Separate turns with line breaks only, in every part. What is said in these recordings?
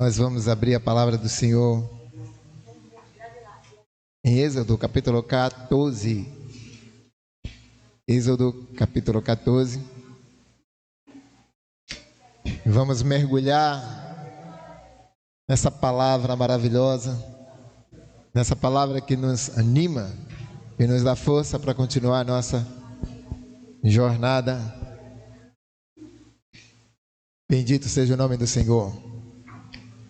Nós vamos abrir a palavra do Senhor em Êxodo capítulo 14. Êxodo capítulo 14. Vamos mergulhar nessa palavra maravilhosa, nessa palavra que nos anima, que nos dá força para continuar a nossa jornada. Bendito seja o nome do Senhor.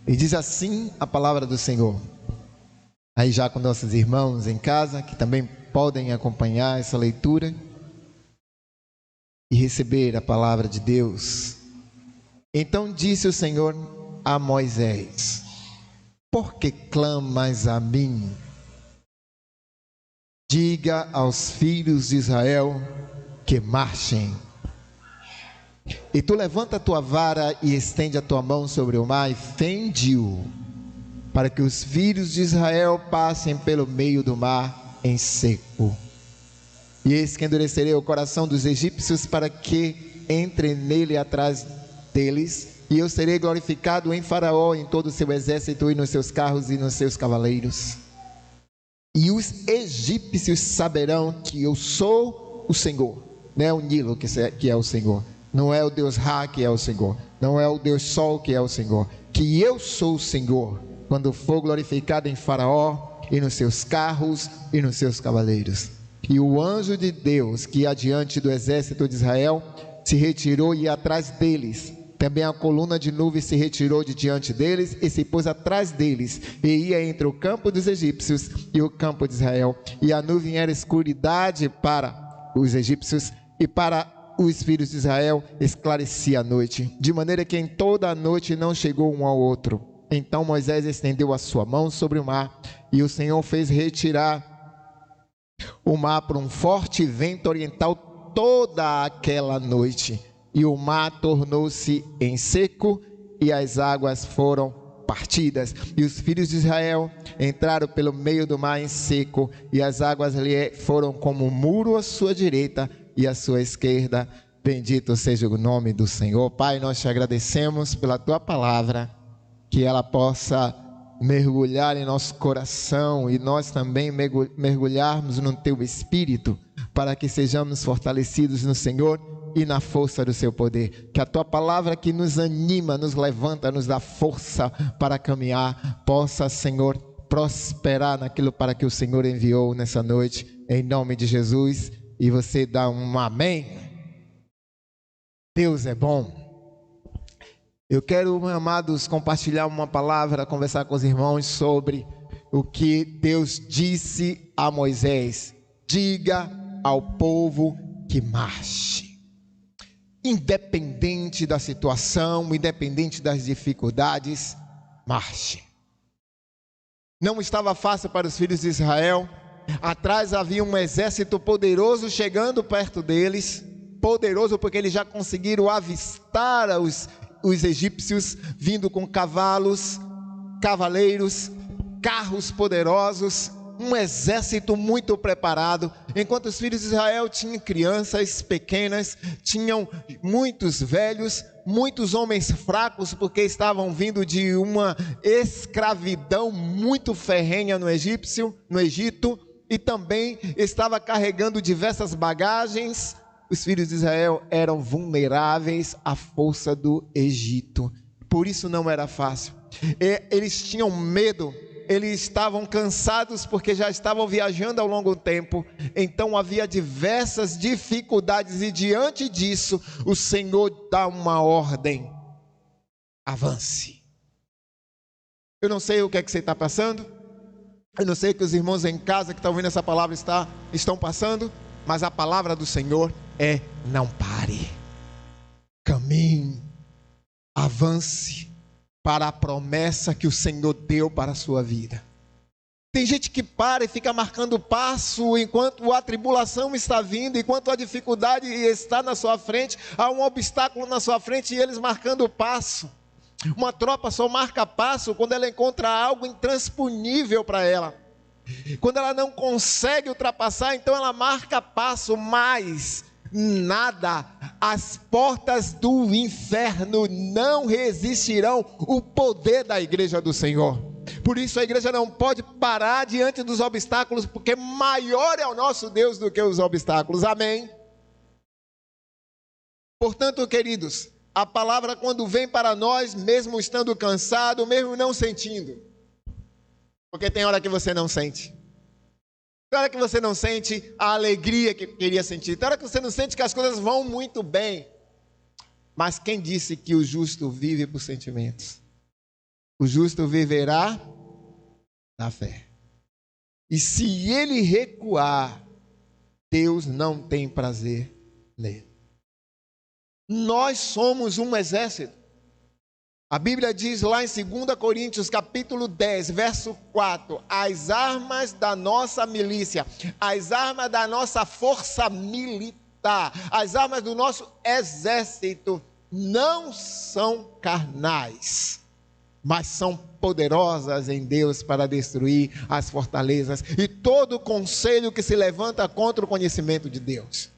E diz assim a palavra do Senhor. Aí já com nossos irmãos em casa, que também podem acompanhar essa leitura e receber a palavra de Deus. Então disse o Senhor a Moisés: por que clamas a mim? Diga aos filhos de Israel que marchem. E tu levanta a tua vara e estende a tua mão sobre o mar e fende-o, para que os filhos de Israel passem pelo meio do mar em seco. E eis que endurecerei o coração dos egípcios para que entrem nele atrás deles, e eu serei glorificado em Faraó, em todo o seu exército, e nos seus carros e nos seus cavaleiros. E os egípcios saberão que eu sou o Senhor. Não é o Nilo que é o Senhor, não é o Deus Ra que é o Senhor, não é o Deus Sol que é o Senhor, que eu sou o Senhor, quando for glorificado em Faraó, e nos seus carros e nos seus cavaleiros. E o anjo de Deus que ia diante do exército de Israel se retirou e ia atrás deles. Também a coluna de nuvem se retirou de diante deles e se pôs atrás deles, e ia entre o campo dos egípcios e o campo de Israel. E a nuvem era escuridade para os egípcios, e para os filhos de Israel esclarecia a noite, de maneira que em toda a noite não chegou um ao outro. Então Moisés estendeu a sua mão sobre o mar, e o Senhor fez retirar o mar por um forte vento oriental toda aquela noite, e o mar tornou-se em seco, e as águas foram partidas, e os filhos de Israel entraram pelo meio do mar em seco, e as águas lhe foram como um muro à sua direita e à sua esquerda. Bendito seja o nome do Senhor. Pai, nós te agradecemos pela tua palavra, que ela possa mergulhar em nosso coração e nós também mergulharmos no teu Espírito, para que sejamos fortalecidos no Senhor e na força do seu poder. Que a tua palavra que nos anima, nos levanta, nos dá força para caminhar, possa, Senhor, prosperar naquilo para que o Senhor enviou nessa noite, em nome de Jesus. E você dá um amém. Deus é bom. Eu quero, amados, compartilhar uma palavra, conversar com os irmãos sobre o que Deus disse a Moisés: diga ao povo que marche. Independente da situação, independente das dificuldades, marche. Não estava fácil para os filhos de Israel. Atrás havia um exército poderoso chegando perto deles, poderoso porque eles já conseguiram avistar os egípcios vindo com cavalos, cavaleiros, carros poderosos, um exército muito preparado, enquanto os filhos de Israel tinham crianças pequenas, tinham muitos velhos, muitos homens fracos, porque estavam vindo de uma escravidão muito ferrenha no Egito, e também estava carregando diversas bagagens. Os filhos de Israel eram vulneráveis à força do Egito, por isso não era fácil. Eles tinham medo, eles estavam cansados porque já estavam viajando há um longo tempo, então havia diversas dificuldades, e diante disso o Senhor dá uma ordem: avance. Eu não sei o que é que você está passando, eu não sei o que os irmãos em casa que estão ouvindo essa palavra estão passando, mas a palavra do Senhor é: não pare, caminhe, avance para a promessa que o Senhor deu para a sua vida. Tem gente que para e fica marcando passo enquanto a tribulação está vindo, enquanto a dificuldade está na sua frente, há um obstáculo na sua frente e eles marcando passo. Uma tropa só marca passo quando ela encontra algo intransponível para ela. Quando ela não consegue ultrapassar, então ela marca passo, mas nada, as portas do inferno não resistirão o poder da igreja do Senhor. Por isso a igreja não pode parar diante dos obstáculos, porque maior é o nosso Deus do que os obstáculos. Amém? Portanto, queridos, a palavra quando vem para nós, mesmo estando cansado, mesmo não sentindo, porque tem hora que você não sente. Tem hora que você não sente a alegria que queria sentir. Tem hora que você não sente que as coisas vão muito bem. Mas quem disse que o justo vive por sentimentos? O justo viverá na fé. E se ele recuar, Deus não tem prazer nele. Nós somos um exército. A Bíblia diz lá em 2 Coríntios, capítulo 10, verso 4, as armas da nossa milícia, as armas da nossa força militar, as armas do nosso exército não são carnais, mas são poderosas em Deus para destruir as fortalezas e todo conselho que se levanta contra o conhecimento de Deus.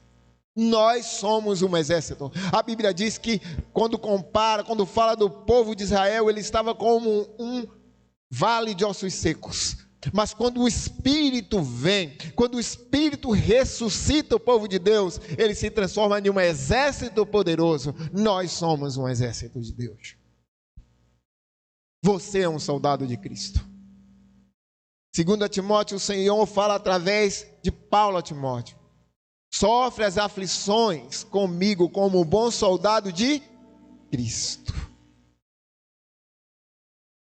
Nós somos um exército. A Bíblia diz que quando fala do povo de Israel, ele estava como um vale de ossos secos. Mas quando o Espírito vem, quando o Espírito ressuscita o povo de Deus, ele se transforma em um exército poderoso. Nós somos um exército de Deus. Você é um soldado de Cristo. 2 Timóteo, o Senhor fala através de Paulo a Timóteo. Sofre as aflições comigo como um bom soldado de Cristo.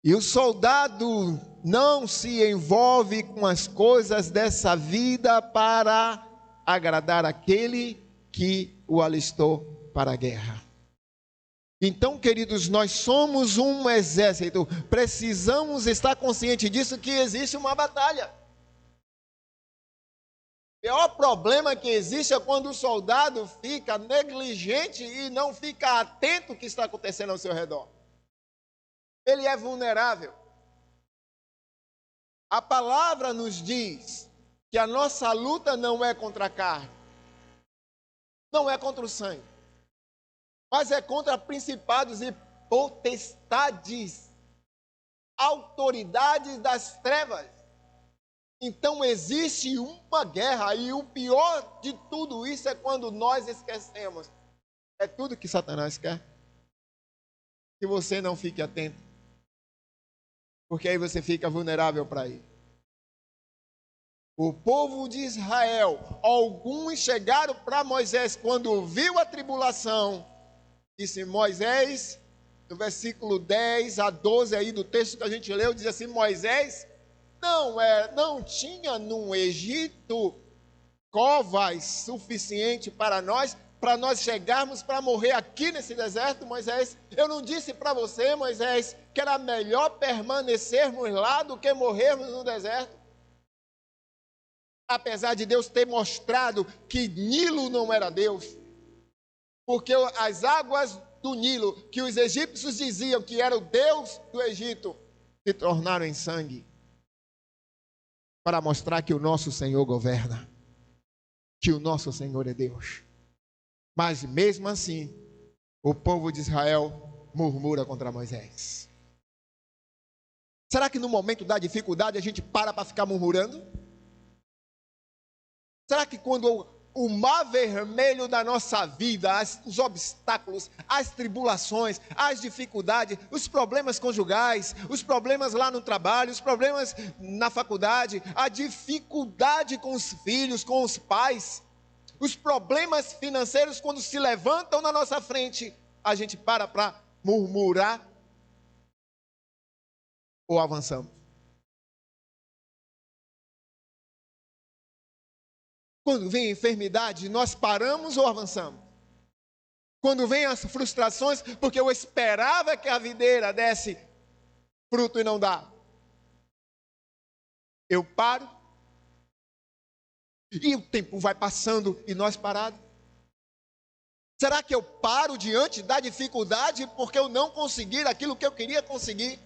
E o soldado não se envolve com as coisas dessa vida para agradar aquele que o alistou para a guerra. Então, queridos, nós somos um exército. Precisamos estar conscientes disso, que existe uma batalha. O pior problema que existe é quando o soldado fica negligente e não fica atento ao que está acontecendo ao seu redor. Ele é vulnerável. A palavra nos diz que a nossa luta não é contra a carne, não é contra o sangue, mas é contra principados e potestades, autoridades das trevas. Então existe uma guerra, e o pior de tudo isso é quando nós esquecemos. É tudo que Satanás quer. Que você não fique atento. Porque aí você fica vulnerável para ele. O povo de Israel, alguns chegaram para Moisés quando viu a tribulação. Disse Moisés, no versículo 10 a 12 aí do texto que a gente leu, diz assim: Moisés, não tinha no Egito covas suficiente para nós chegarmos para morrer aqui nesse deserto, Moisés. Eu não disse para você, Moisés, que era melhor permanecermos lá do que morrermos no deserto? Apesar de Deus ter mostrado que Nilo não era Deus, porque as águas do Nilo, que os egípcios diziam que era o Deus do Egito, se tornaram em sangue, para mostrar que o nosso Senhor governa, que o nosso Senhor é Deus. Mas mesmo assim, o povo de Israel murmura contra Moisés. Será que no momento da dificuldade a gente para ficar murmurando? Será que quando o mar vermelho da nossa vida, os obstáculos, as tribulações, as dificuldades, os problemas conjugais, os problemas lá no trabalho, os problemas na faculdade, a dificuldade com os filhos, com os pais, os problemas financeiros, quando se levantam na nossa frente, a gente para murmurar ou avançamos? Quando vem a enfermidade, nós paramos ou avançamos? Quando vem as frustrações, porque eu esperava que a videira desse fruto e não dá, eu paro? E o tempo vai passando e nós parados? Será que eu paro diante da dificuldade porque eu não consegui aquilo que eu queria conseguir?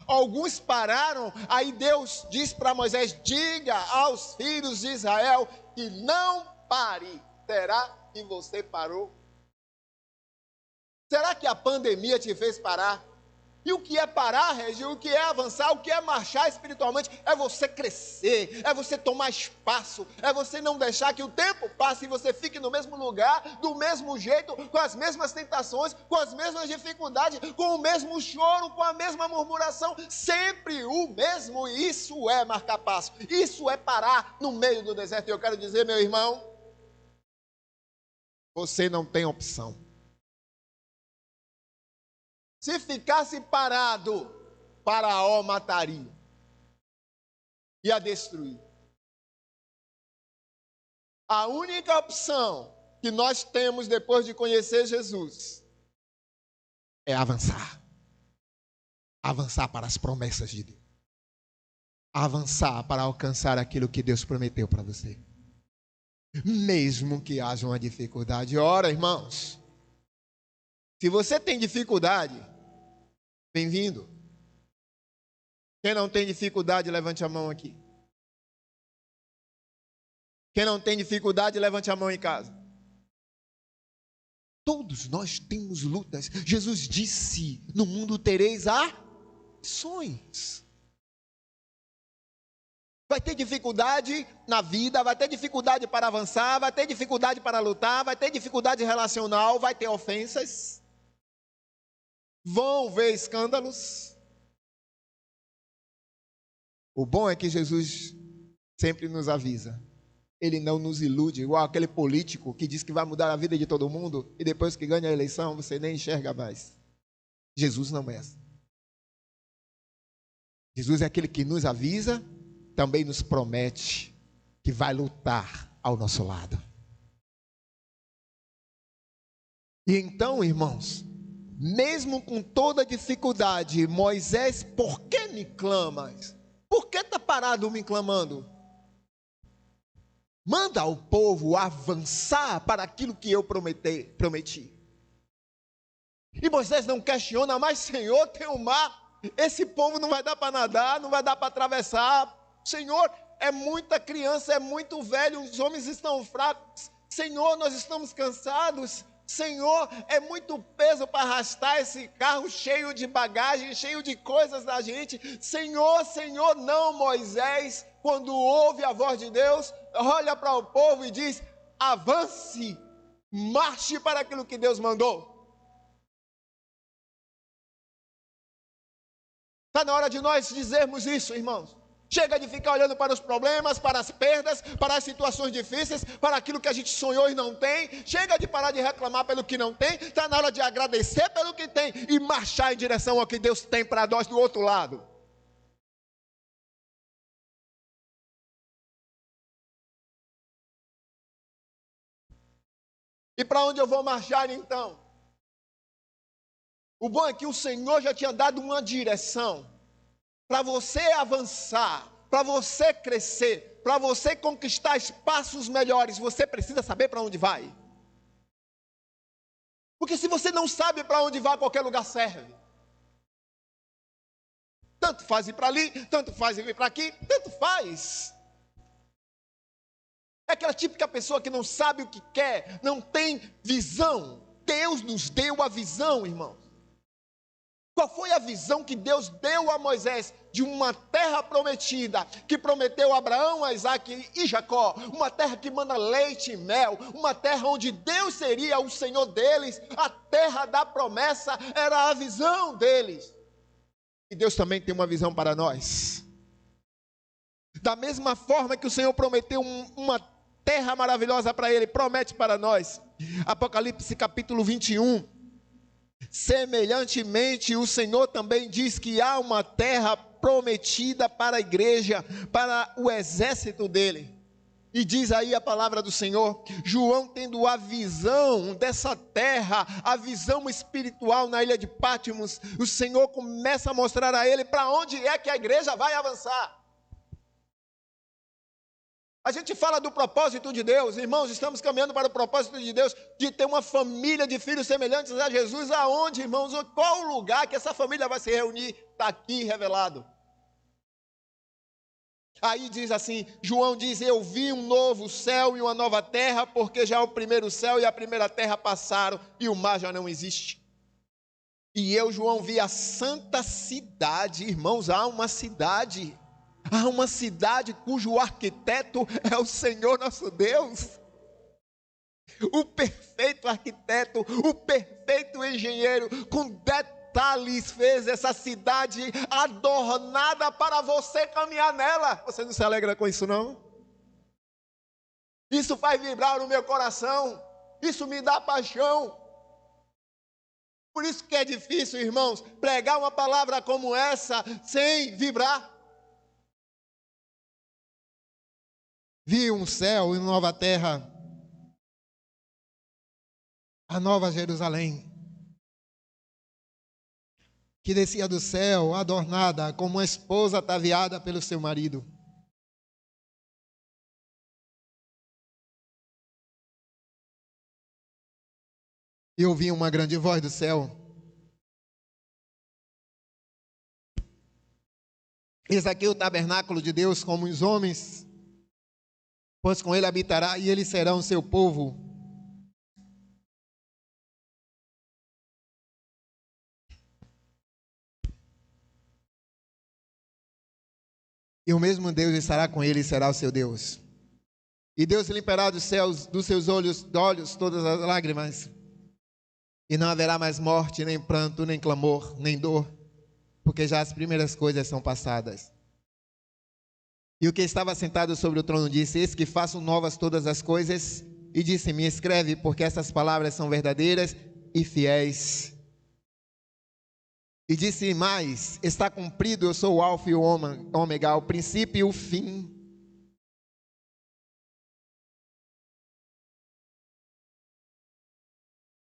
Alguns pararam, aí Deus diz para Moisés: diga aos filhos de Israel que não pare Será que você parou? Será que a pandemia te fez parar? E o que é parar, Regi? O que é avançar? O que é marchar espiritualmente? É você crescer, é você tomar espaço, é você não deixar que o tempo passe e você fique no mesmo lugar, do mesmo jeito, com as mesmas tentações, com as mesmas dificuldades, com o mesmo choro, com a mesma murmuração, sempre o mesmo. Isso é marcar passo, isso é parar no meio do deserto. E eu quero dizer, meu irmão, você não tem opção. Se ficasse parado, Faraó mataria e a destruir. A única opção que nós temos depois de conhecer Jesus é avançar. Avançar para as promessas de Deus. Avançar para alcançar aquilo que Deus prometeu para você. Mesmo que haja uma dificuldade. Ora, irmãos, se você tem dificuldade, bem-vindo. Quem não tem dificuldade, levante a mão aqui. Quem não tem dificuldade, levante a mão em casa. Todos nós temos lutas. Jesus disse, no mundo tereis aflições. Vai ter dificuldade na vida, vai ter dificuldade para avançar, vai ter dificuldade para lutar, vai ter dificuldade relacional, vai ter ofensas. Vão ver escândalos. O bom é que Jesus sempre nos avisa. Ele não nos ilude, igual aquele político que diz que vai mudar a vida de todo mundo e depois que ganha a eleição você nem enxerga mais. Jesus não é assim. Jesus é aquele que nos avisa, também nos promete que vai lutar ao nosso lado. E então, irmãos, mesmo com toda dificuldade, Moisés, por que me clamas? Por que está parado me clamando? Manda ao povo avançar para aquilo que eu prometi. E Moisés não questiona, mas Senhor, tem o mar, esse povo não vai dar para nadar, não vai dar para atravessar. Senhor, é muita criança, é muito velho, os homens estão fracos. Senhor, nós estamos cansados. Senhor, é muito peso para arrastar esse carro cheio de bagagem, cheio de coisas da gente. Senhor, Senhor, não. Moisés, quando ouve a voz de Deus, olha para o povo e diz, avance, marche para aquilo que Deus mandou. Está na hora de nós dizermos isso, irmãos. Chega de ficar olhando para os problemas, para as perdas, para as situações difíceis, para aquilo que a gente sonhou e não tem. Chega de parar de reclamar pelo que não tem. Está na hora de agradecer pelo que tem e marchar em direção ao que Deus tem para nós do outro lado. E para onde eu vou marchar então? O bom é que o Senhor já tinha dado uma direção. Para você avançar, para você crescer, para você conquistar espaços melhores, você precisa saber para onde vai. Porque se você não sabe para onde vai, qualquer lugar serve. Tanto faz ir para ali, tanto faz ir para aqui, tanto faz. É aquela típica pessoa que não sabe o que quer, não tem visão. Deus nos deu a visão, irmãos. Qual foi a visão que Deus deu a Moisés de uma terra prometida, que prometeu a Abraão, a Isaac e Jacó, uma terra que manda leite e mel, uma terra onde Deus seria o Senhor deles, a terra da promessa era a visão deles. E Deus também tem uma visão para nós. Da mesma forma que o Senhor prometeu uma terra maravilhosa para ele, promete para nós. Apocalipse capítulo 21. Semelhantemente, o Senhor também diz que há uma terra prometida para a igreja, para o exército dele. E diz aí a palavra do Senhor, João tendo a visão dessa terra, a visão espiritual na ilha de Patmos, o Senhor começa a mostrar a ele para onde é que a igreja vai avançar. A gente fala do propósito de Deus, irmãos, estamos caminhando para o propósito de Deus, de ter uma família de filhos semelhantes a Jesus. Aonde, irmãos? Qual o lugar que essa família vai se reunir? Está aqui revelado. Aí diz assim, João diz, eu vi um novo céu e uma nova terra, porque já o primeiro céu e a primeira terra passaram e o mar já não existe. E eu, João, vi a santa cidade. Irmãos, há uma cidade cujo arquiteto é o Senhor nosso Deus. O perfeito arquiteto, o perfeito engenheiro, com detalhes fez essa cidade adornada para você caminhar nela. Você não se alegra com isso, não? Isso faz vibrar no meu coração, isso me dá paixão. Por isso que é difícil, irmãos, pregar uma palavra como essa sem vibrar. Vi um céu e uma nova terra, a nova Jerusalém, que descia do céu, adornada como uma esposa ataviada pelo seu marido. E ouvi uma grande voz do céu: eis aqui o tabernáculo de Deus como os homens, pois com ele habitará e eles serão seu povo. E o mesmo Deus estará com ele e será o seu Deus. E Deus limpará dos céus, dos seus olhos todas as lágrimas. E não haverá mais morte, nem pranto, nem clamor, nem dor, porque já as primeiras coisas são passadas. E o que estava sentado sobre o trono disse: eis que faço novas todas as coisas. E disse-me: escreve, porque essas palavras são verdadeiras e fiéis. E disse mais: está cumprido, eu sou o alfa e o ômega, o princípio e o fim.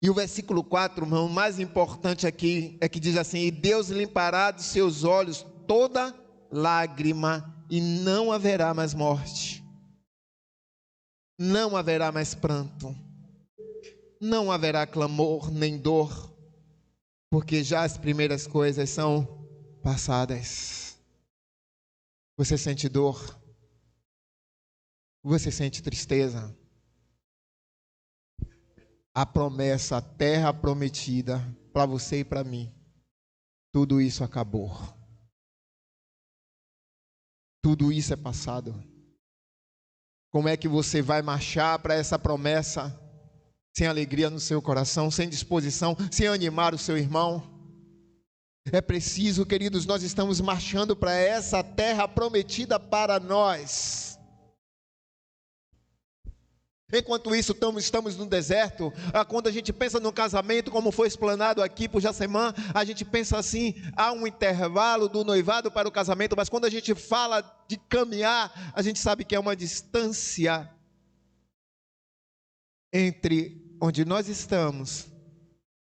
E o versículo 4, irmão, mais importante aqui, é que diz assim: e Deus limpará dos seus olhos toda lágrima, e não haverá mais morte, não haverá mais pranto, não haverá clamor nem dor, porque já as primeiras coisas são passadas. Você sente dor? Você sente tristeza? A promessa, a terra prometida para você e para mim, tudo isso acabou. Tudo isso é passado. Como é que você vai marchar para essa promessa sem alegria no seu coração, sem disposição, sem animar o seu irmão? É preciso, queridos, nós estamos marchando para essa terra prometida para nós. Enquanto isso, estamos no deserto. Quando a gente pensa no casamento, como foi explanado aqui por Jacemã, a gente pensa assim: há um intervalo do noivado para o casamento, mas quando a gente fala de caminhar, a gente sabe que é uma distância entre onde nós estamos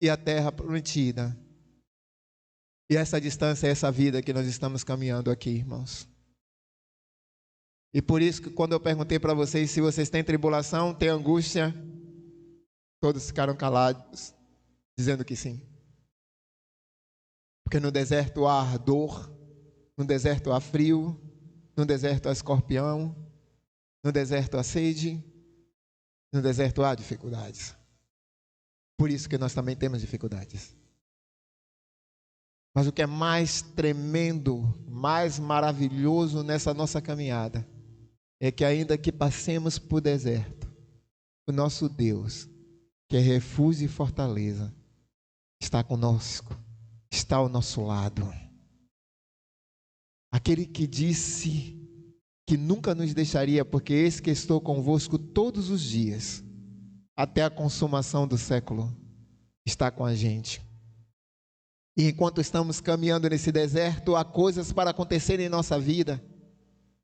e a terra prometida. E essa distância é essa vida que nós estamos caminhando aqui, irmãos. E por isso que quando eu perguntei para vocês se vocês têm tribulação, têm angústia, todos ficaram calados, dizendo que sim. Porque no deserto há ardor, no deserto há frio, no deserto há escorpião, no deserto há sede, no deserto há dificuldades. Por isso que nós também temos dificuldades. Mas o que é mais tremendo, mais maravilhoso nessa nossa caminhada, é que ainda que passemos por deserto, o nosso Deus, que é refúgio e fortaleza, está conosco, está ao nosso lado. Aquele que disse que nunca nos deixaria, porque eis que estou convosco todos os dias, até a consumação do século, está com a gente. E enquanto estamos caminhando nesse deserto, há coisas para acontecerem em nossa vida.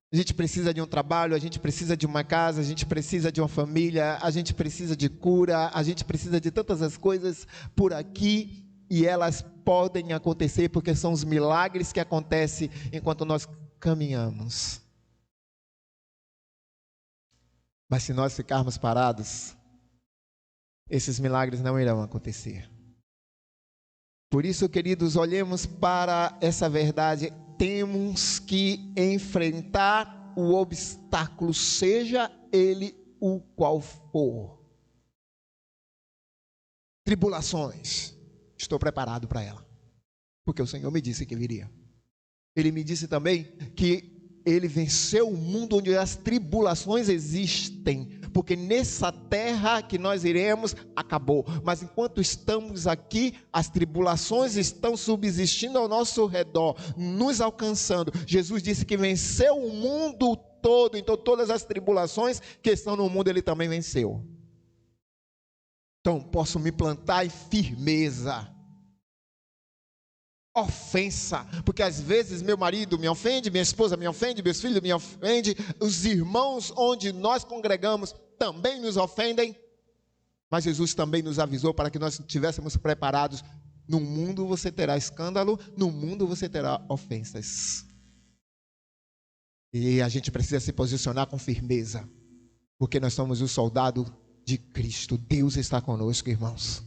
A gente precisa de um trabalho, a gente precisa de uma casa, a gente precisa de uma família, a gente precisa de cura, a gente precisa de tantas as coisas por aqui, e elas podem acontecer porque são os milagres que acontecem enquanto nós caminhamos. Mas se nós ficarmos parados, esses milagres não irão acontecer. Por isso, queridos, olhemos para essa verdade. Temos que enfrentar o obstáculo, seja ele o qual for. Tribulações, estou preparado para ela, porque o Senhor me disse que viria. Ele me disse também que Ele venceu o mundo onde as tribulações existem, porque nessa terra que nós iremos, acabou. Mas enquanto estamos aqui, as tribulações estão subsistindo ao nosso redor, nos alcançando. Jesus disse que venceu o mundo todo, então todas as tribulações que estão no mundo, Ele também venceu. Então posso me plantar em firmeza. Ofensa, porque às vezes meu marido me ofende, minha esposa me ofende, meus filhos me ofendem, os irmãos onde nós congregamos também nos ofendem, mas Jesus também nos avisou para que nós estivéssemos preparados. No mundo você terá escândalo, no mundo você terá ofensas, e a gente precisa se posicionar com firmeza, porque nós somos o soldado de Cristo. Deus está conosco, irmãos.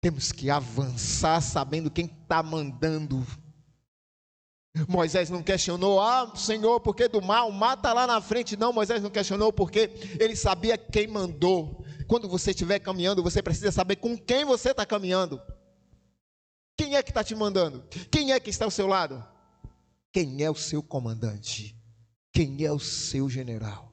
Temos que avançar sabendo quem está mandando. Moisés não questionou, Senhor, porque do mal, o mar está lá na frente. Não, Moisés não questionou porque ele sabia quem mandou. Quando você estiver caminhando, você precisa saber com quem você está caminhando. Quem é que está te mandando? Quem é que está ao seu lado? Quem é o seu comandante? Quem é o seu general?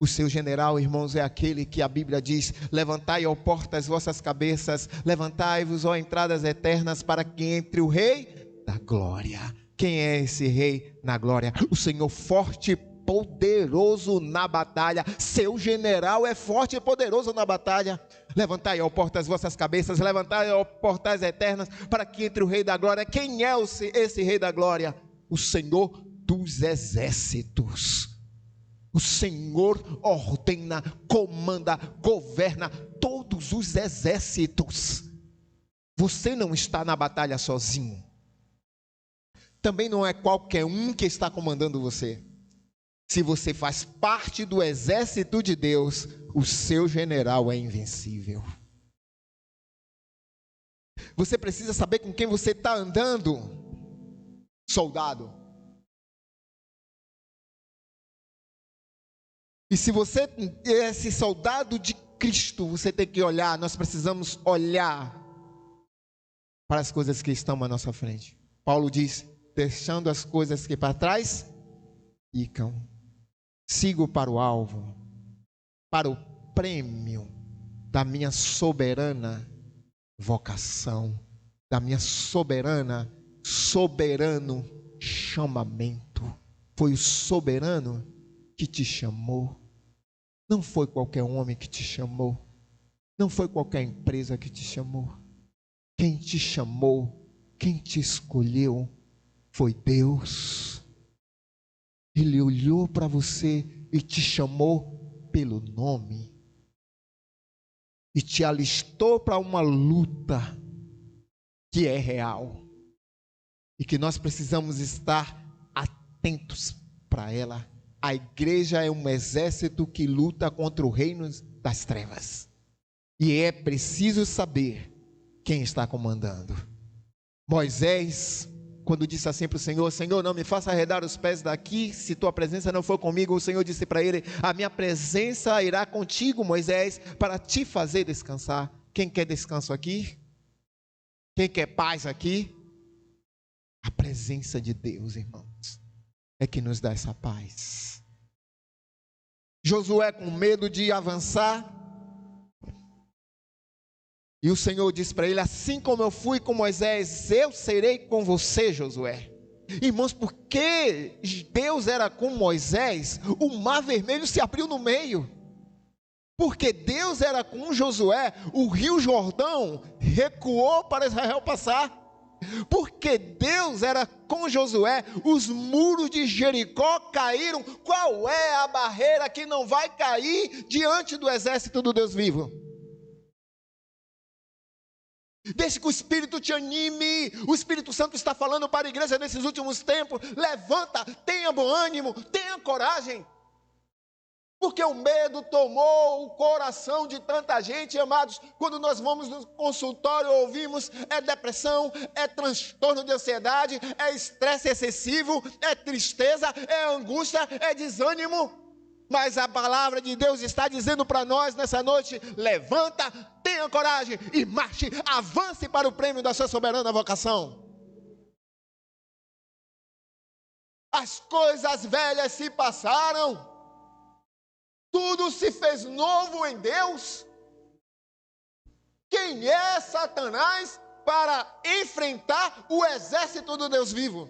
O seu general, irmãos, é aquele que a Bíblia diz: levantai, ó portas, vossas cabeças, levantai-vos, ó entradas eternas, para que entre o Rei da glória. Quem é esse Rei na glória? O Senhor forte e poderoso na batalha. Seu general é forte e poderoso na batalha. Levantai, ó portas, vossas cabeças, levantai, ó portas eternas, para que entre o Rei da glória. Quem é esse Rei da glória? O Senhor dos exércitos. O Senhor ordena, comanda, governa todos os exércitos. Você não está na batalha sozinho. Também não é qualquer um que está comandando você. Se você faz parte do exército de Deus, o seu general é invencível. Você precisa saber com quem você está andando, soldado. E se você é esse soldado de Cristo, você tem que olhar, nós precisamos olhar para as coisas que estão à nossa frente. Paulo diz: deixando as coisas que para trás ficam, sigo para o alvo, para o prêmio da minha soberana vocação, da minha soberano chamamento. Foi o soberano que te chamou. Não foi qualquer homem que te chamou. Não foi qualquer empresa que te chamou. Quem te chamou, quem te escolheu, foi Deus. Ele olhou para você e te chamou pelo nome. E te alistou para uma luta que é real. E que nós precisamos estar atentos para ela. A igreja é um exército que luta contra o reino das trevas. E é preciso saber quem está comandando. Moisés, quando disse assim para o Senhor: Senhor, não me faça arredar os pés daqui, se tua presença não for comigo. O Senhor disse para ele: a minha presença irá contigo, Moisés, para te fazer descansar. Quem quer descanso aqui? Quem quer paz aqui? A presença de Deus, irmãos, é que nos dá essa paz. Josué com medo de avançar, e o Senhor disse para ele: assim como eu fui com Moisés, eu serei com você, Josué. Irmãos, porque Deus era com Moisés, o mar vermelho se abriu no meio. Porque Deus era com Josué, o rio Jordão recuou para Israel passar. Porque Deus era com Josué, os muros de Jericó caíram. Qual é a barreira que não vai cair diante do exército do Deus vivo? Deixe que o Espírito te anime. O Espírito Santo está falando para a igreja nesses últimos tempos: levanta, tenha bom ânimo, tenha coragem. Porque o medo tomou o coração de tanta gente, amados. Quando nós vamos no consultório, ouvimos, é depressão, é transtorno de ansiedade, é estresse excessivo, é tristeza, é angústia, é desânimo. Mas a palavra de Deus está dizendo para nós nessa noite: levanta, tenha coragem e marche, avance para o prêmio da sua soberana vocação. As coisas velhas se passaram. Tudo se fez novo em Deus. Quem é Satanás para enfrentar o exército do Deus vivo?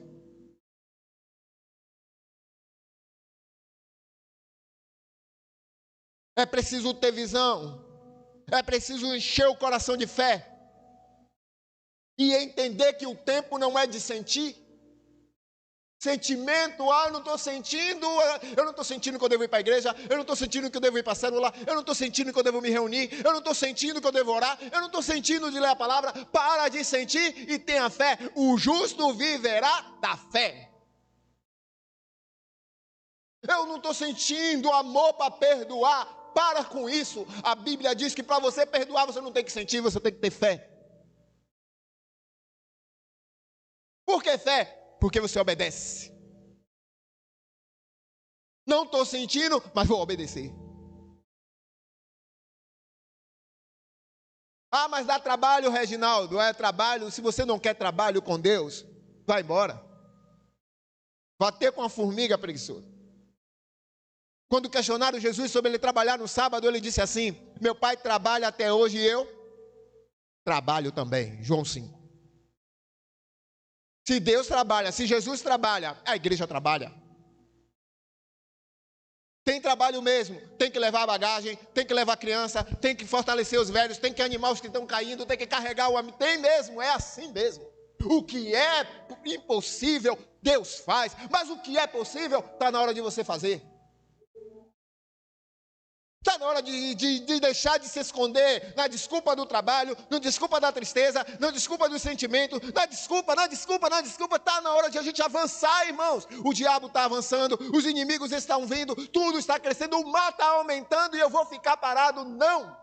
É preciso ter visão. É preciso encher o coração de fé. E entender que o tempo não é de sentir. Sentimento, eu não estou sentindo que eu devo ir para a igreja, eu não estou sentindo que eu devo ir para a célula, eu não estou sentindo que eu devo me reunir, eu não estou sentindo que eu devo orar, eu não estou sentindo de ler a palavra. Para de sentir e tenha fé. O justo viverá da fé. Eu não estou sentindo amor para perdoar. Para com isso. A Bíblia diz que para você perdoar, você não tem que sentir, você tem que ter fé. Por que fé? Porque você obedece. Não estou sentindo, mas vou obedecer. Ah, mas dá trabalho, Reginaldo. É trabalho. Se você não quer trabalho com Deus, vai embora. Bater com a formiga preguiçosa. Quando questionaram Jesus sobre ele trabalhar no sábado, ele disse assim: meu pai trabalha até hoje e eu trabalho também. João 5. Se Deus trabalha, se Jesus trabalha, a igreja trabalha. Tem trabalho mesmo, tem que levar bagagem, tem que levar criança, tem que fortalecer os velhos, tem que animar os que estão caindo, tem que carregar o amigo. Tem mesmo, é assim mesmo. O que é impossível, Deus faz. Mas o que é possível, está na hora de você fazer. Está na hora de deixar de se esconder na desculpa do trabalho, na desculpa da tristeza, na desculpa do sentimento, na desculpa. Está na hora de a gente avançar, irmãos. O diabo está avançando, os inimigos estão vindo, tudo está crescendo, o mar está aumentando e eu vou ficar parado. Não.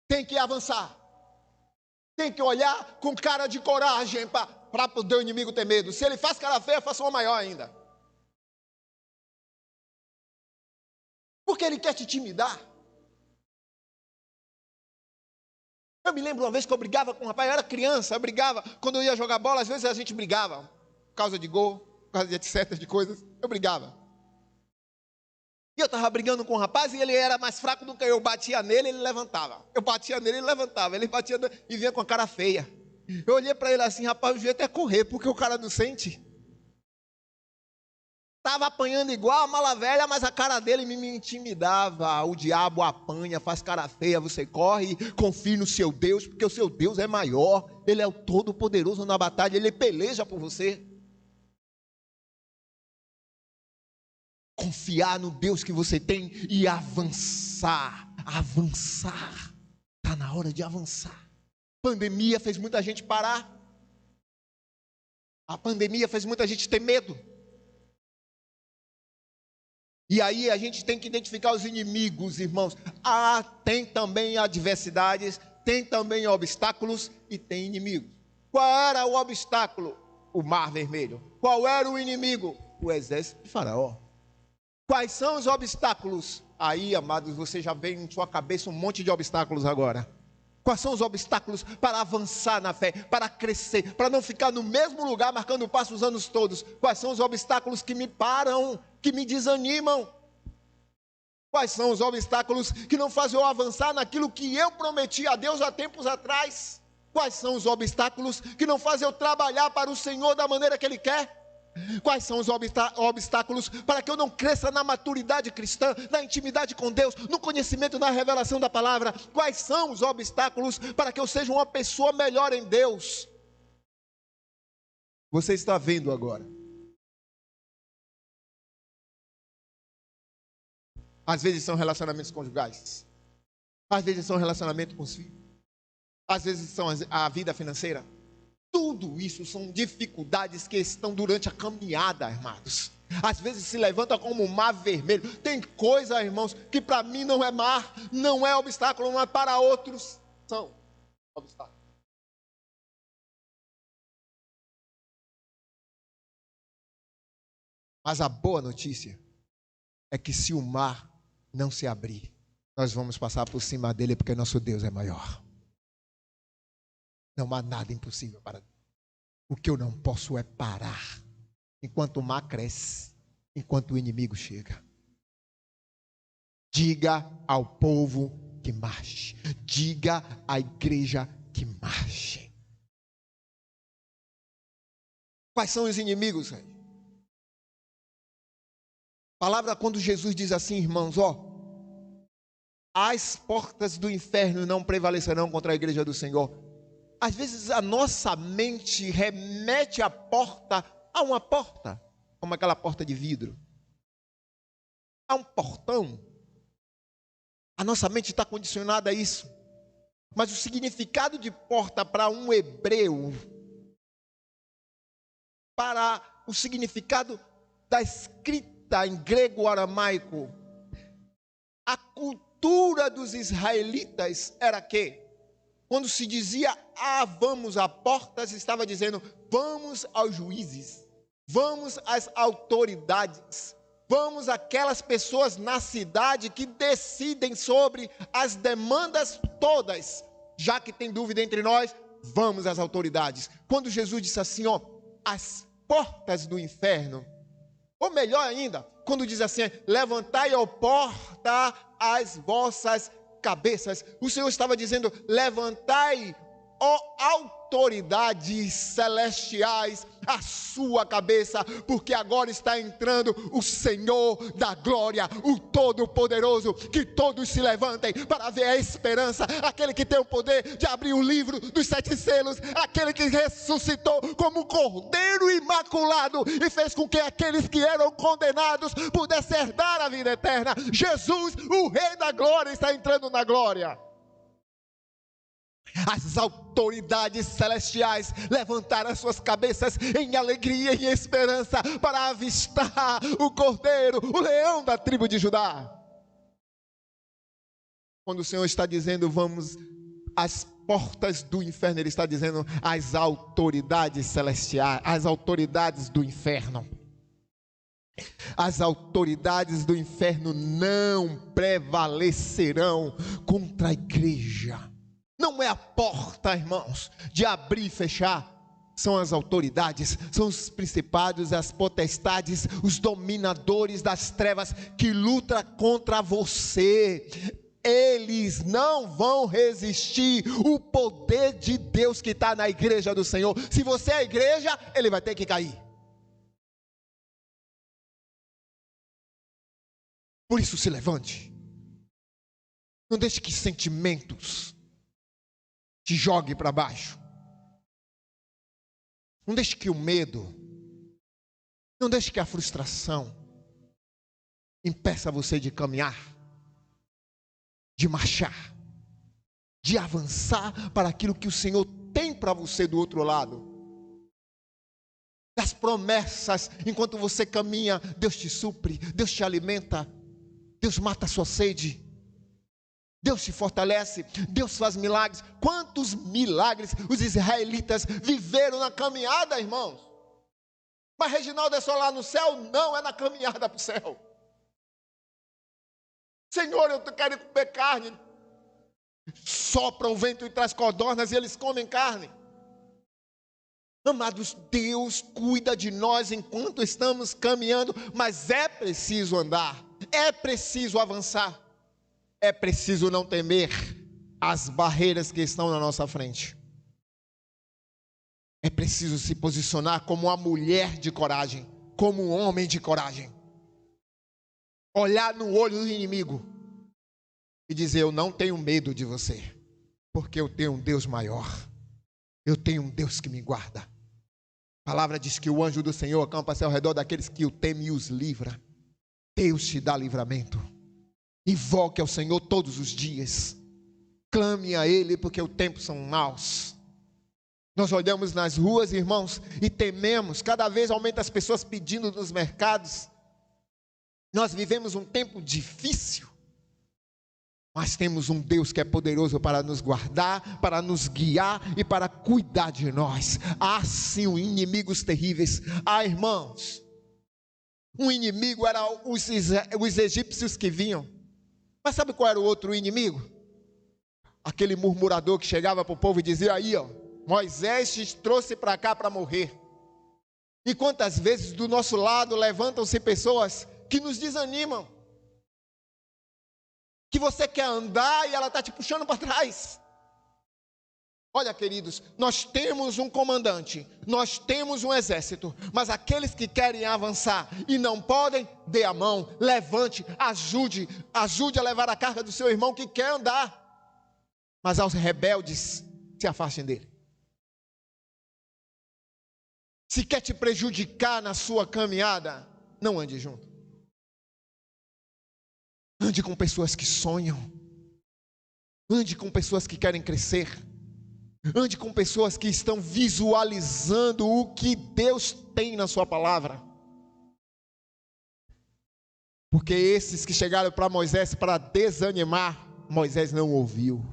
Tem que avançar. Tem que olhar com cara de coragem para poder o inimigo ter medo. Se ele faz cara feia, faça uma maior ainda. Porque ele quer te intimidar. Eu me lembro uma vez que eu brigava com um rapaz, eu era criança, eu brigava. Quando eu ia jogar bola, às vezes a gente brigava. Por causa de gol, por causa de etc. de coisas, eu brigava. E eu estava brigando com um rapaz e ele era mais fraco do que eu. Batia nele, ele levantava. Eu batia nele, ele levantava. Ele batia e vinha com a cara feia. Eu olhei para ele assim: rapaz, eu devia até correr, porque o cara não sente. Estava apanhando igual a mala velha, mas a cara dele me intimidava. O diabo apanha, faz cara feia, você corre, confie no seu Deus, porque o seu Deus é maior. Ele é o todo-poderoso na batalha, ele peleja por você. Confiar no Deus que você tem e avançar. Está na hora de avançar. A pandemia fez muita gente parar. A pandemia fez muita gente ter medo. E aí a gente tem que identificar os inimigos, irmãos. Tem também adversidades, tem também obstáculos e tem inimigos. Qual era o obstáculo? O Mar Vermelho. Qual era o inimigo? O exército de Faraó. Quais são os obstáculos? Aí, amados, você já vem em sua cabeça um monte de obstáculos agora. Quais são os obstáculos para avançar na fé, para crescer, para não ficar no mesmo lugar marcando passo os anos todos? Quais são os obstáculos que me param, que me desanimam? Quais são os obstáculos que não fazem eu avançar naquilo que eu prometi a Deus há tempos atrás? Quais são os obstáculos que não fazem eu trabalhar para o Senhor da maneira que Ele quer? Quais são os obstáculos para que eu não cresça na maturidade cristã, na intimidade com Deus, no conhecimento, na revelação da palavra? Quais são os obstáculos para que eu seja uma pessoa melhor em Deus? Você está vendo agora. Às vezes são relacionamentos conjugais, às vezes são relacionamentos com os filhos, às vezes são a vida financeira. Tudo isso são dificuldades que estão durante a caminhada, irmãos. Às vezes se levanta como um mar vermelho. Tem coisa, irmãos, que para mim não é mar, não é obstáculo, mas para outros são obstáculos. Mas a boa notícia é que se o mar não se abrir, nós vamos passar por cima dele, porque nosso Deus é maior. Não há nada impossível para Deus. O que eu não posso é parar enquanto o mar cresce, enquanto o inimigo chega. Diga ao povo que marche. Diga à igreja que marche. Quais são os inimigos? A palavra, quando Jesus diz assim, irmãos, as portas do inferno não prevalecerão contra a igreja do Senhor. Às vezes a nossa mente remete a porta a uma porta, como aquela porta de vidro, a um portão. A nossa mente está condicionada a isso. Mas o significado de porta para um hebreu, para o significado da escrita em grego aramaico, a cultura dos israelitas era que, quando se dizia, vamos a portas, estava dizendo, vamos aos juízes, vamos às autoridades, vamos àquelas pessoas na cidade que decidem sobre as demandas todas. Já que tem dúvida entre nós, vamos às autoridades. Quando Jesus disse assim, as portas do inferno, ou melhor ainda, quando diz assim, levantai, ó porta, as vossas cabeças, o Senhor estava dizendo, levantai, ó autoridades celestiais, a sua cabeça, porque agora está entrando o Senhor da glória, o Todo-Poderoso, que todos se levantem para ver a esperança, aquele que tem o poder de abrir o livro dos 7 selos, aquele que ressuscitou como Cordeiro imaculado e fez com que aqueles que eram condenados pudessem herdar a vida eterna. Jesus, o Rei da glória, está entrando na glória. As autoridades celestiais levantaram as suas cabeças em alegria e esperança para avistar o Cordeiro, o leão da tribo de Judá. Quando o Senhor está dizendo, vamos às portas do inferno, Ele está dizendo as autoridades celestiais, as autoridades do inferno. As autoridades do inferno não prevalecerão contra a igreja. Não é a porta, irmãos, de abrir e fechar. São as autoridades, são os principados, as potestades, os dominadores das trevas que lutam contra você. Eles não vão resistir o poder de Deus que está na igreja do Senhor. Se você é a igreja, ele vai ter que cair. Por isso, se levante. Não deixe que sentimentos te jogue para baixo. Não deixe que o medo, não deixe que a frustração impeça você de caminhar, de marchar, de avançar para aquilo que o Senhor tem para você do outro lado. Das promessas, enquanto você caminha, Deus te supre, Deus te alimenta, Deus mata a sua sede. Deus te fortalece, Deus faz milagres. Quantos milagres os israelitas viveram na caminhada, irmãos? Mas Reginaldo, é só lá no céu? Não, é na caminhada para o céu. Senhor, eu quero comer carne. Sopra o vento e traz codornas e eles comem carne. Amados, Deus cuida de nós enquanto estamos caminhando, mas é preciso andar, é preciso avançar. É preciso não temer as barreiras que estão na nossa frente. É preciso se posicionar como uma mulher de coragem, como um homem de coragem. Olhar no olho do inimigo e dizer, eu não tenho medo de você, porque eu tenho um Deus maior. Eu tenho um Deus que me guarda. A palavra diz que o anjo do Senhor acampa-se ao redor daqueles que o temem e os livra. Deus te dá livramento. Invoque ao Senhor todos os dias. Clame a Ele, porque os tempos são maus. Nós olhamos nas ruas, irmãos, e tememos. Cada vez aumenta as pessoas pedindo nos mercados. Nós vivemos um tempo difícil, mas temos um Deus que é poderoso para nos guardar, para nos guiar e para cuidar de nós. Há sim inimigos terríveis. Irmãos, um inimigo era os egípcios que vinham. Mas sabe qual era o outro inimigo? Aquele murmurador que chegava para o povo e dizia: aí ó, Moisés te trouxe para cá para morrer. E quantas vezes do nosso lado levantam-se pessoas que nos desanimam, que você quer andar e ela está te puxando para trás. Olha, queridos, nós temos um comandante, nós temos um exército, mas aqueles que querem avançar e não podem, dê a mão, levante, ajude a levar a carga do seu irmão que quer andar. Mas aos rebeldes, se afastem dele. Se quer te prejudicar na sua caminhada, não ande junto. Ande com pessoas que sonham. Ande com pessoas que querem crescer. Ande com pessoas que estão visualizando o que Deus tem na sua palavra. Porque esses que chegaram para Moisés para desanimar, Moisés não ouviu.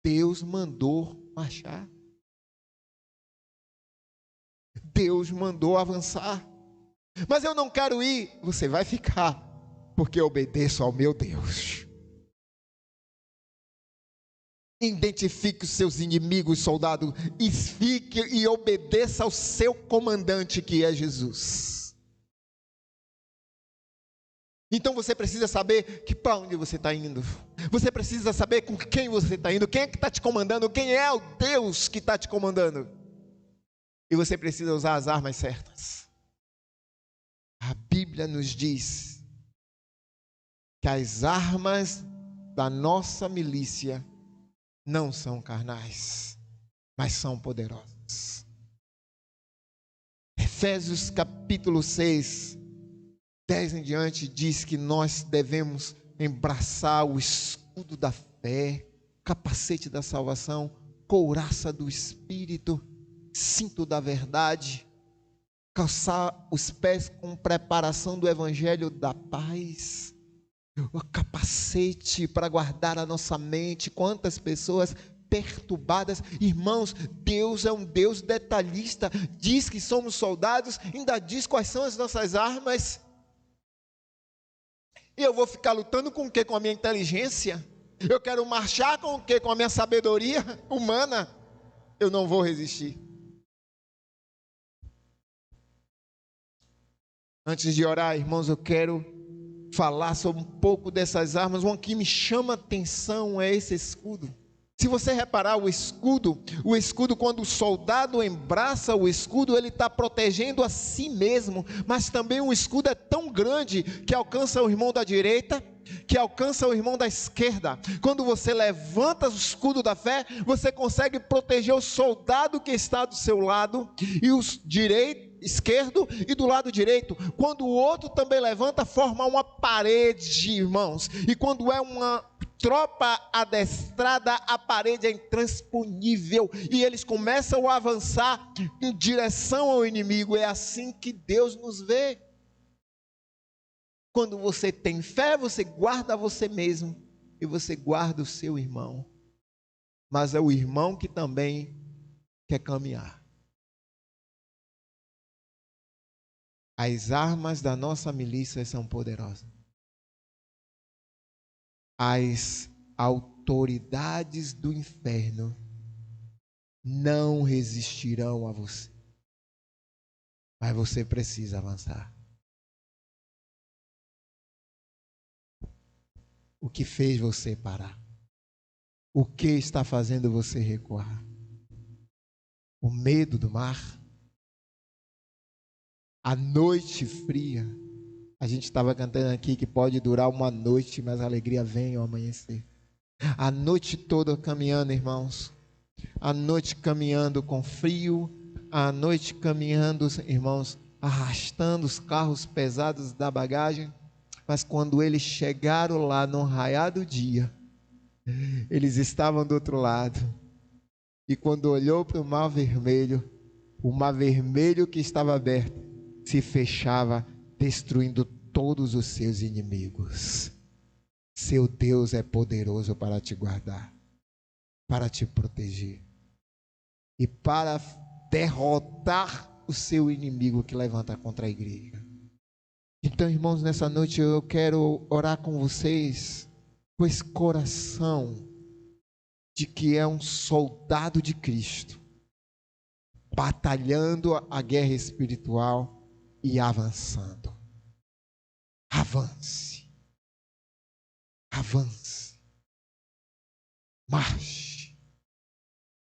Deus mandou marchar. Deus mandou avançar. Mas eu não quero ir. Você vai ficar, porque eu obedeço ao meu Deus. Identifique os seus inimigos, soldado, e fique e obedeça ao seu comandante, que é Jesus. Então você precisa saber que para onde você está indo. Você precisa saber com quem você está indo. Quem é que está te comandando? Quem é o Deus que está te comandando? E você precisa usar as armas certas. A Bíblia nos diz que as armas da nossa milícia não são carnais, mas são poderosas. Efésios capítulo 6, 10 em diante, diz que nós devemos embraçar o escudo da fé, capacete da salvação, couraça do Espírito, cinto da verdade, calçar os pés com preparação do Evangelho da paz, o capacete para guardar a nossa mente. Quantas pessoas perturbadas, irmãos, Deus é um Deus detalhista, diz que somos soldados, ainda diz quais são as nossas armas. E eu vou ficar lutando com o quê? Com a minha inteligência? Eu quero marchar com o quê? Com a minha sabedoria humana? Eu não vou resistir. Antes de orar, irmãos, eu quero falar sobre um pouco dessas armas. Uma que me chama a atenção é esse escudo. Se você reparar o escudo, quando o soldado embraça o escudo, ele está protegendo a si mesmo, mas também o escudo é tão grande que alcança o irmão da direita, que alcança o irmão da esquerda. Quando você levanta o escudo da fé, você consegue proteger o soldado que está do seu lado, e os esquerdo e do lado direito. Quando o outro também levanta, forma uma parede, irmãos. E quando é uma tropa adestrada, a parede é intransponível e eles começam a avançar em direção ao inimigo. É assim que Deus nos vê. Quando você tem fé, você guarda você mesmo e você guarda o seu irmão. Mas é o irmão que também quer caminhar. As armas da nossa milícia são poderosas. As autoridades do inferno não resistirão a você. Mas você precisa avançar. O que fez você parar? O que está fazendo você recuar? O medo do mar? A noite fria? A gente estava cantando aqui que pode durar uma noite, mas a alegria vem ao amanhecer. A noite toda caminhando, irmãos. A noite caminhando com frio. A noite caminhando, irmãos, arrastando os carros pesados da bagagem. Mas quando eles chegaram lá no raiar do dia, eles estavam do outro lado. E quando olhou para o mar vermelho que estava aberto se fechava, destruindo todos os seus inimigos. Seu Deus é poderoso para te guardar, para te proteger e para derrotar o seu inimigo que levanta contra a igreja. Então, irmãos, nessa noite eu quero orar com vocês com esse coração de que é um soldado de Cristo, batalhando a guerra espiritual e avançando. Avance, avance, marche,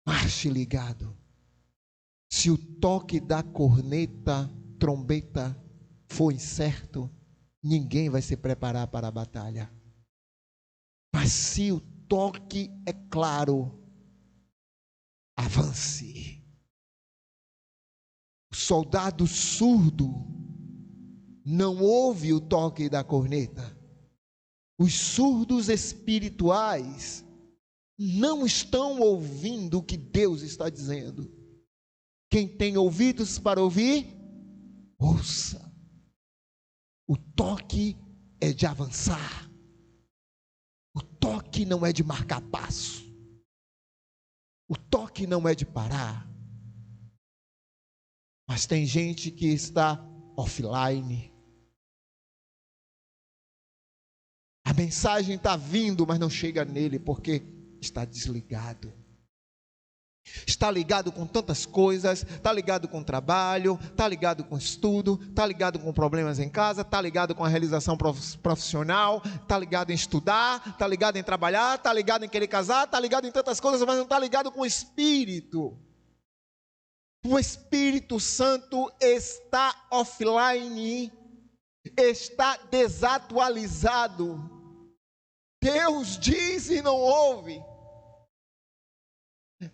marche ligado. Se o toque da corneta, trombeta for incerto, ninguém vai se preparar para a batalha. Mas se o toque é claro, avance. O soldado surdo não ouve o toque da corneta. Os surdos espirituais não estão ouvindo o que Deus está dizendo. Quem tem ouvidos para ouvir, ouça. O toque é de avançar. O toque não é de marcar passo. O toque não é de parar. Mas tem gente que está offline. A mensagem está vindo, mas não chega nele porque está desligado. Está ligado com tantas coisas, está ligado com trabalho, está ligado com estudo, está ligado com problemas em casa, está ligado com a realização profissional, está ligado em estudar, está ligado em trabalhar, está ligado em querer casar, está ligado em tantas coisas, mas não está ligado com o Espírito. O Espírito Santo está offline, está desatualizado. Deus diz e não ouve.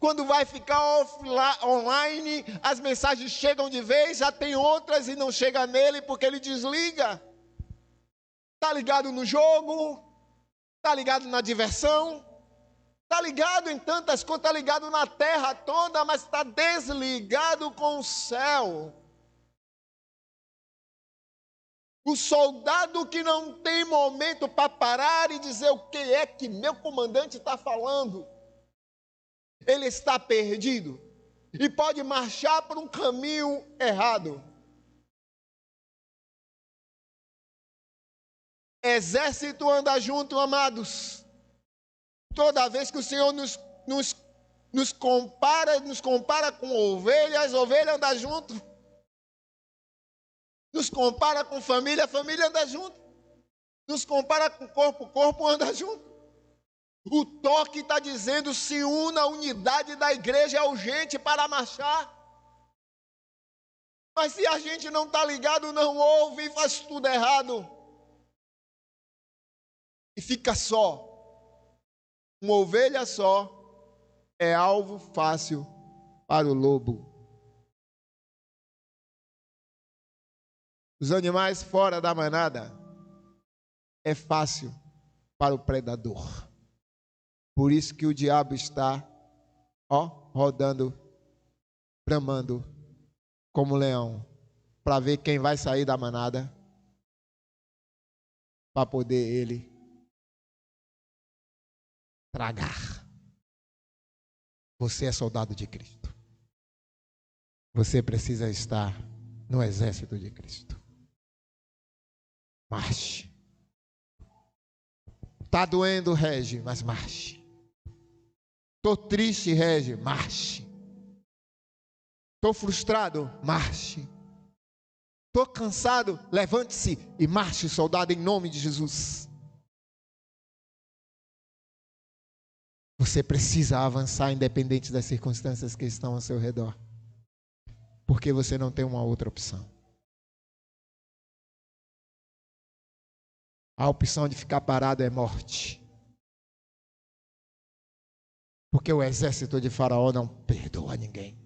Quando vai ficar online, as mensagens chegam de vez, já tem outras e não chega nele porque ele desliga. Está ligado no jogo, está ligado na diversão, está ligado em tantas coisas, está ligado na terra toda, mas está desligado com o céu. O soldado que não tem momento para parar e dizer o que é que meu comandante está falando, ele está perdido e pode marchar por um caminho errado. Exército anda junto, amados. Toda vez que o Senhor nos compara com ovelhas, ovelha anda junto. Nos compara com família, a família anda junto. Nos compara com corpo, o corpo anda junto. O toque está dizendo: se una, a unidade da igreja é urgente para marchar. Mas se a gente não está ligado, não ouve e faz tudo errado. E fica só. Uma ovelha só é alvo fácil para o lobo. Os animais fora da manada é fácil para o predador. Por isso que o diabo está, rodando, bramando como leão, para ver quem vai sair da manada, para poder ele tragar. Você é soldado de Cristo. Você precisa estar no exército de Cristo. Marche. Está doendo, Regi, mas marche. Estou triste, Regi, marche. Estou frustrado, marche. Estou cansado, levante-se e marche, soldado, em nome de Jesus. Você precisa avançar independente das circunstâncias que estão ao seu redor. Porque você não tem uma outra opção. A opção de ficar parado é morte. Porque o exército de Faraó não perdoa ninguém.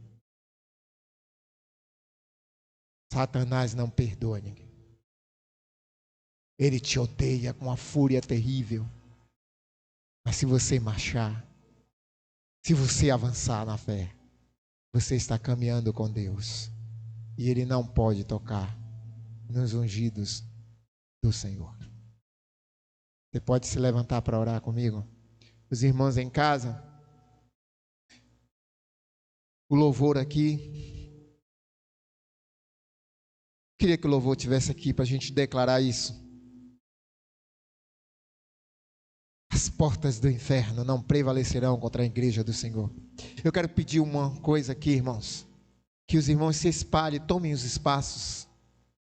Satanás não perdoa ninguém. Ele te odeia com uma fúria terrível. Mas se você marchar, Se você avançar na fé, você está caminhando com Deus. E Ele não pode tocar nos ungidos do Senhor. Você pode se levantar para orar comigo? Os irmãos em casa, o louvor aqui. Queria que o louvor estivesse aqui para a gente declarar isso. As portas do inferno não prevalecerão contra a igreja do Senhor. Eu quero pedir uma coisa aqui, irmãos. Que os irmãos se espalhem, tomem os espaços.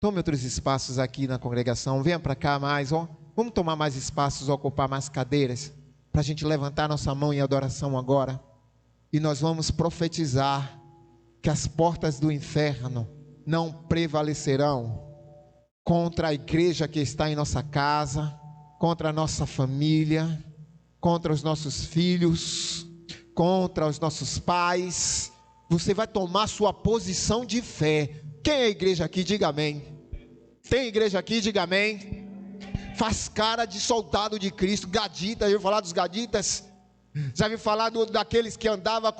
Tome outros espaços aqui na congregação. Venha para cá mais, ó. Vamos tomar mais espaços, ocupar mais cadeiras. Para a gente levantar nossa mão em adoração agora. E nós vamos profetizar que as portas do inferno não prevalecerão contra a igreja que está em nossa casa, contra a nossa família, contra os nossos filhos, contra os nossos pais. Você vai tomar sua posição de fé. Quem é a igreja aqui? Diga amém. Tem igreja aqui? Diga amém. Faz cara de soldado de Cristo, gadita. Já ouviu falar dos gaditas? Já ouviu falar daqueles que andavam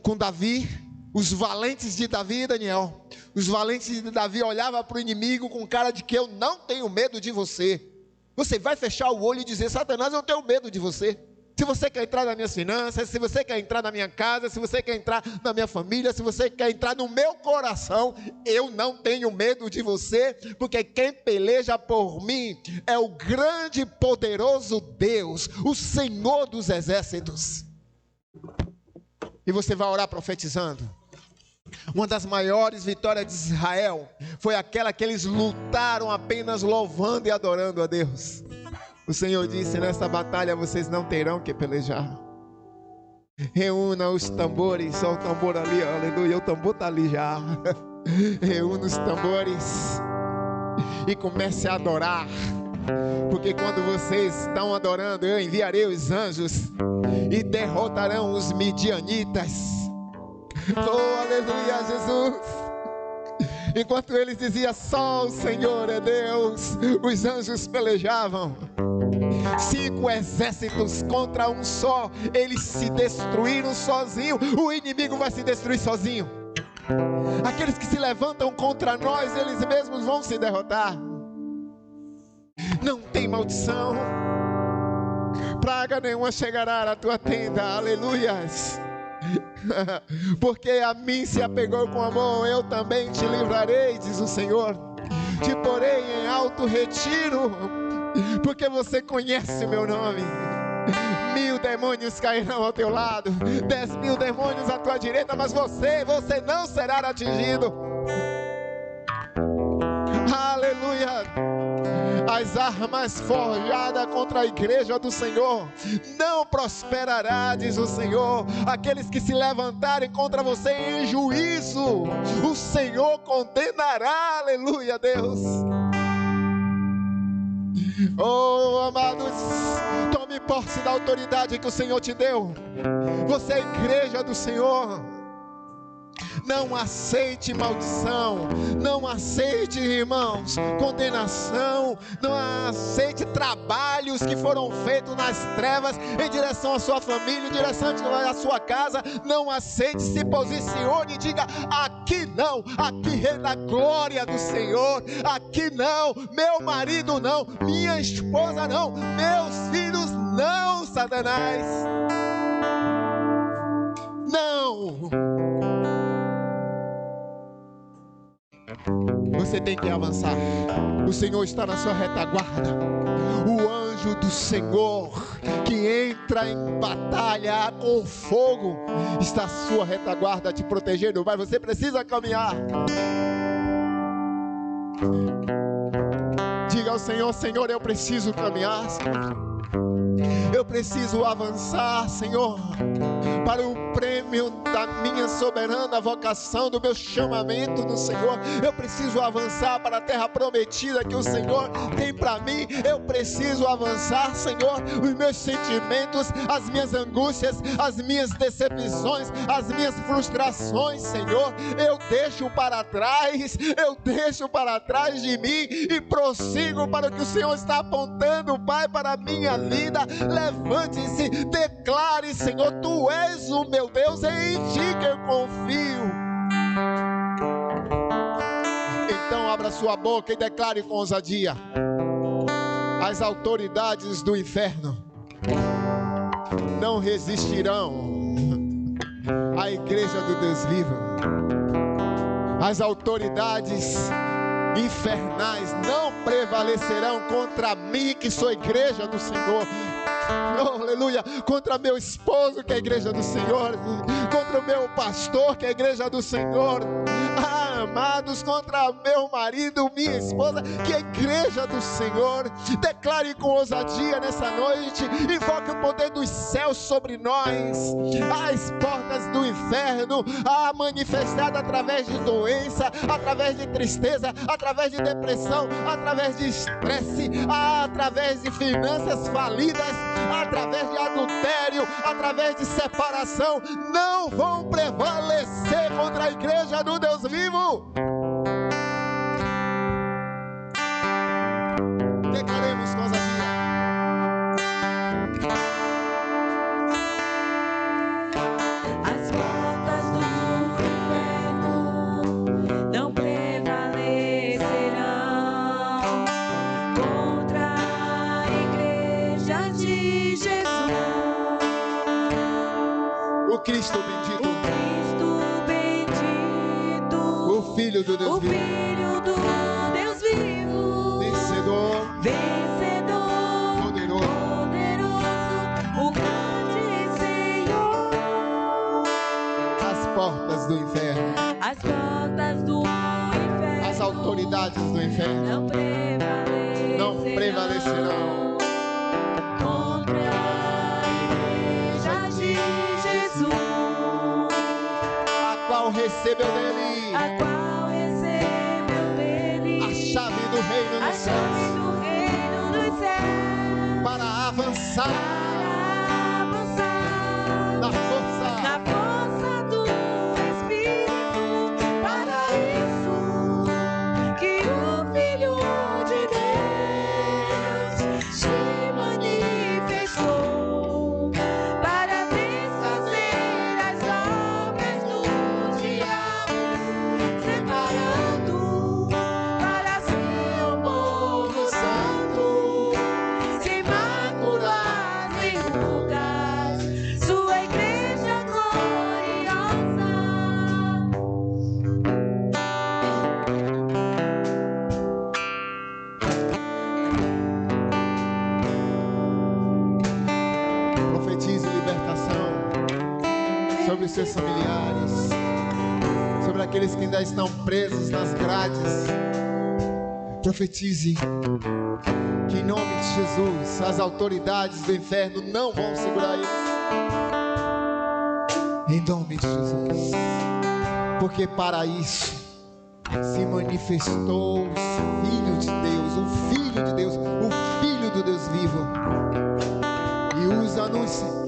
com Davi? Os valentes de Davi, Daniel. Os valentes de Davi olhavam para o inimigo com cara de que eu não tenho medo de você. Você vai fechar o olho e dizer: Satanás, eu tenho medo de você. Se você quer entrar nas minhas finanças, se você quer entrar na minha casa, se você quer entrar na minha família, se você quer entrar no meu coração, eu não tenho medo de você, porque quem peleja por mim é o grande e poderoso Deus, o Senhor dos exércitos. E você vai orar profetizando. Uma das maiores vitórias de Israel foi aquela que eles lutaram apenas louvando e adorando a Deus. O Senhor disse: nessa batalha vocês não terão que pelejar. Reúna os tambores. Só o tambor ali, aleluia, o tambor está ali já. Reúna os tambores e comece a adorar. Porque quando vocês estão adorando, eu enviarei os anjos e derrotarão os midianitas. Oh, aleluia, Jesus. Enquanto eles diziam: só o Senhor é Deus, os anjos pelejavam. 5 exércitos contra um só. Eles se destruíram sozinhos. O inimigo vai se destruir sozinho. Aqueles que se levantam contra nós, eles mesmos vão se derrotar. Não tem maldição, praga nenhuma chegará à tua tenda. Aleluias. Porque a mim se apegou com amor, eu também te livrarei, diz o Senhor. Te porei em alto retiro, porque você conhece meu nome. 1000 demônios cairão ao teu lado, 10.000 demônios à tua direita, mas você não será atingido. Aleluia. As armas forjadas contra a igreja do Senhor não prosperará, diz o Senhor. Aqueles que se levantarem contra você em juízo, o Senhor condenará. Aleluia, Deus. Oh, amados, tome posse da autoridade que o Senhor te deu. Você é a igreja do Senhor. Não aceite maldição, não aceite, irmãos, condenação, não aceite trabalhos que foram feitos nas trevas em direção à sua família, em direção à sua casa. Não aceite, se posicione e diga: aqui não, aqui reina a glória do Senhor, aqui não, meu marido não, minha esposa não, meus filhos não, Satanás, não. Você tem que avançar. O Senhor está na sua retaguarda. O anjo do Senhor que entra em batalha com fogo está à sua retaguarda te protegendo. Mas você precisa caminhar. Diga ao Senhor: Senhor, eu preciso caminhar, Senhor. Eu preciso avançar, Senhor, para o prêmio da minha soberana vocação, do meu chamamento no Senhor. Eu preciso avançar para a terra prometida que o Senhor tem para mim. Eu preciso avançar, Senhor, os meus sentimentos, as minhas angústias, as minhas decepções, as minhas frustrações, Senhor, eu deixo para trás de mim e prossigo para o que o Senhor está apontando, Pai, para a minha vida. Levante-se, declare Sim, Senhor, Tu és o meu Deus, é em Ti que eu confio. Então abra sua boca e declare com ousadia: as autoridades do inferno não resistirão à igreja do Deus vivo. As autoridades infernais não prevalecerão contra mim, que sou igreja do Senhor. Oh, aleluia, contra meu esposo, que é a igreja do Senhor, contra o meu pastor, que é a igreja do Senhor, amados, contra meu marido, minha esposa, que é a igreja do Senhor. Declare com ousadia nessa noite, invoque o poder dos céus sobre nós. As portas do inferno, manifestada através de doença, através de tristeza, através de depressão, através de estresse, através de finanças falidas, através de adultério, através de separação, não vão prevalecer contra a igreja do Deus vivo. Declaremos com ousadia.
As portas do inferno não prevalecerão contra a igreja de Jesus.
O Cristo bendito,
O
Filho do Deus vivo,
Filho do Deus vivo,
vencedor,
poderoso, o grande Senhor.
as portas do inferno,
As portas do inferno,
as autoridades do inferno
não prevalecerão contra a igreja de Jesus,
a qual recebeu dele
a qual recebeu dele
a chave do reino
a
dos
chave
céus,
do reino dos céus,
para avançar
para
na
avançar
força
na força do Espírito. Para isso que o Filho de Deus se manifestou, para desfazer as obras do diabo, separando para si o povo santo, sem máculas nem rugas, sua igreja gloriosa.
Profetize libertação sobre os seus familiares, sobre aqueles que ainda estão presos nas grades. Profetize que em nome de Jesus as autoridades do inferno não vão segurar eles. Em nome de Jesus, porque para isso se manifestou o Filho de Deus, o Filho de Deus, o Filho do Deus vivo, e os anuncia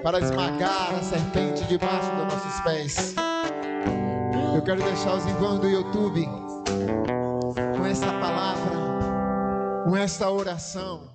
para esmagar a serpente debaixo dos nossos pés. Eu quero deixar os irmãos do YouTube com essa palavra, com essa oração.